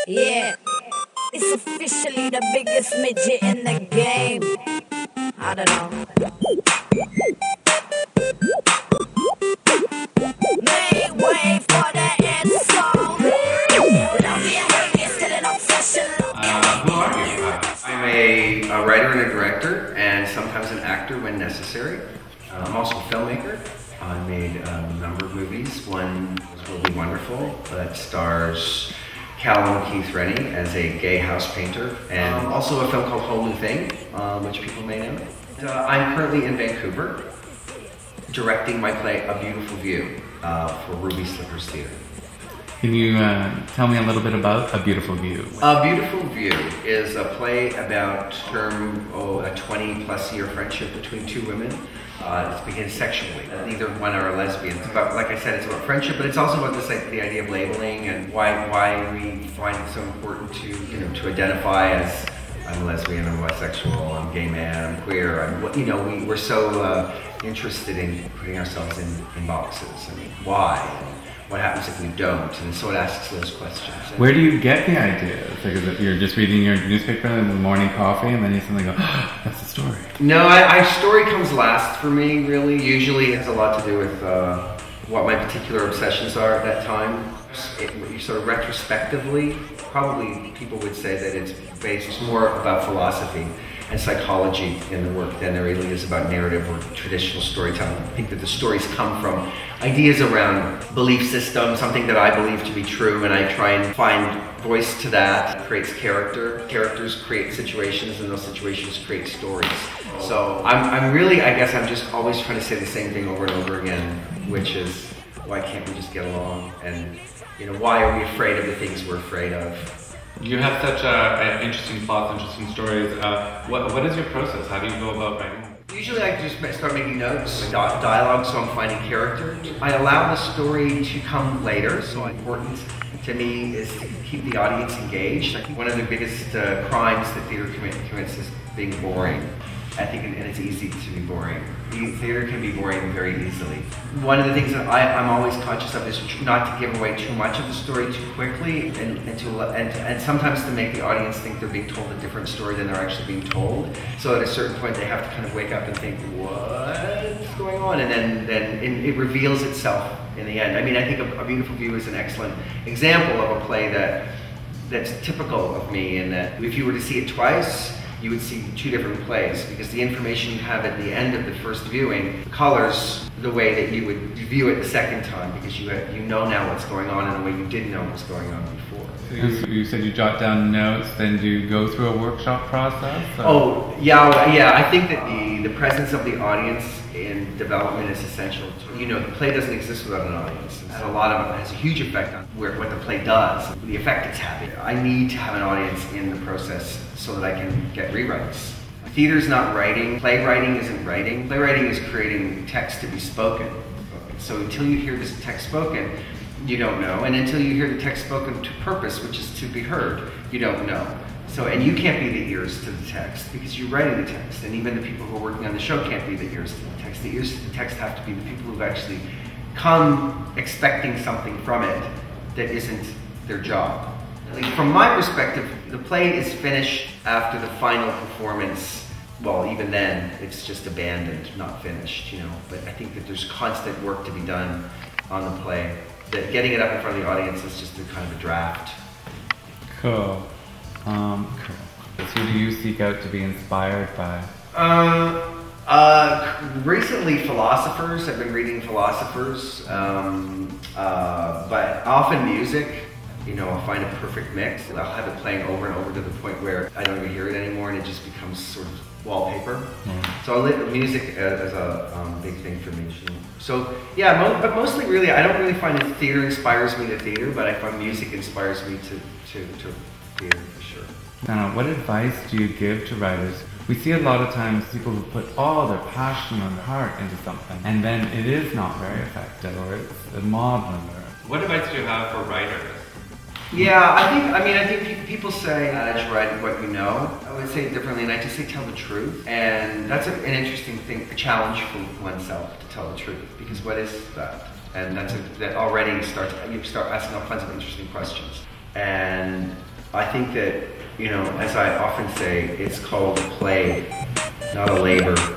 Yeah, it's officially the biggest midget in the game. I don't know. Make way for the end song. Don't be a hater, it's still an obsession. Who are you? I'm a writer and a director, and sometimes an actor when necessary. I'm also a filmmaker. I made a number of movies. One was Really Wonderful, that stars Callum Keith Rennie as a gay house painter, and also a film called Whole New Thing, which people may know. I'm currently in Vancouver, directing my play A Beautiful View for Ruby Slippers Theatre. Can you tell me a little bit about A Beautiful View? A Beautiful View is a play about a 20-plus year friendship between two women. It begins sexually. Neither one are lesbians. But like I said, it's about friendship, but it's also about this, like, the idea of labeling and why we find it so important to identify as I'm lesbian, I'm bisexual, I'm gay man, I'm queer. We're so interested in putting ourselves in boxes, and why. What happens if we don't? And so it asks those questions. Where do you get the ideas? Like, is it you're just reading your newspaper in the morning coffee and then you suddenly go, oh, that's the story? No, story comes last for me, really. Usually it has a lot to do with what my particular obsessions are at that time. Sort of retrospectively, probably people would say that it's based more about philosophy and psychology in the work than there really is about narrative or traditional storytelling. I think that the stories come from ideas around belief systems, something that I believe to be true, and I try and find voice to that. It creates character. Characters create situations, and those situations create stories. So I'm really, I guess I'm just always trying to say the same thing over and over again, which is, why can't we just get along? And why are we afraid of the things we're afraid of? You have such interesting plots, interesting stories. What is your process? How do you go about writing? Usually I just start making notes, dialogue, so I'm finding character. I allow the story to come later, so important to me is to keep the audience engaged. I think one of the biggest crimes that theater commits is being boring. I think, and it's easy to be boring. Theater can be boring very easily. One of the things that I'm always conscious of is not to give away too much of the story too quickly, and sometimes to make the audience think they're being told a different story than they're actually being told. So at a certain point they have to kind of wake up and think, what's going on? And then it reveals itself in the end. I mean, I think A Beautiful View is an excellent example of a play that's typical of me, in that if you were to see it twice, you would see two different plays, because the information you have at the end of the first viewing colors the way that you would view it the second time, because you know now what's going on in a way you didn't know what was going on before. So you said you jot down notes, then do you go through a workshop process? Or? Oh, yeah. I think that the presence of the audience in development is essential. The play doesn't exist without an audience. It has a huge effect on what the play does, the effect it's having. I need to have an audience in the process so that I can get rewrites. Theater's not writing. Playwriting isn't writing. Playwriting is creating text to be spoken. So until you hear this text spoken, you don't know. And until you hear the text spoken to purpose, which is to be heard, you don't know. And you can't be the ears to the text because you're writing the text. And even the people who are working on the show can't be the ears to the text. The ears to the text have to be the people who've actually come expecting something from it that isn't their job. From my perspective, the play is finished after the final performance. Well, even then, it's just abandoned, not finished, But I think that there's constant work to be done on the play. That getting it up in front of the audience is just a kind of a draft. Cool. So who do you seek out to be inspired by? Recently, philosophers. I've been reading philosophers, but often music. I'll find a perfect mix. I'll have it playing over and over to the point where I don't even hear it anymore, and it just becomes sort of wallpaper. So music as a big thing for me. So yeah, but mostly really, I don't really find that theater inspires me to theater, but I find music inspires me to theater for sure. Now, what advice do you give to writers? We see a lot of times people who put all their passion and heart into something, and then it is not very effective, or it's a maudlin. What advice do you have for writers? Yeah, I think people say, write what you know. I would say it differently, and I just say tell the truth. And that's an interesting thing, a challenge for oneself to tell the truth, because what is that? And that already you start asking all kinds of interesting questions. And I think that, you know, as I often say, it's called a play, not a labor.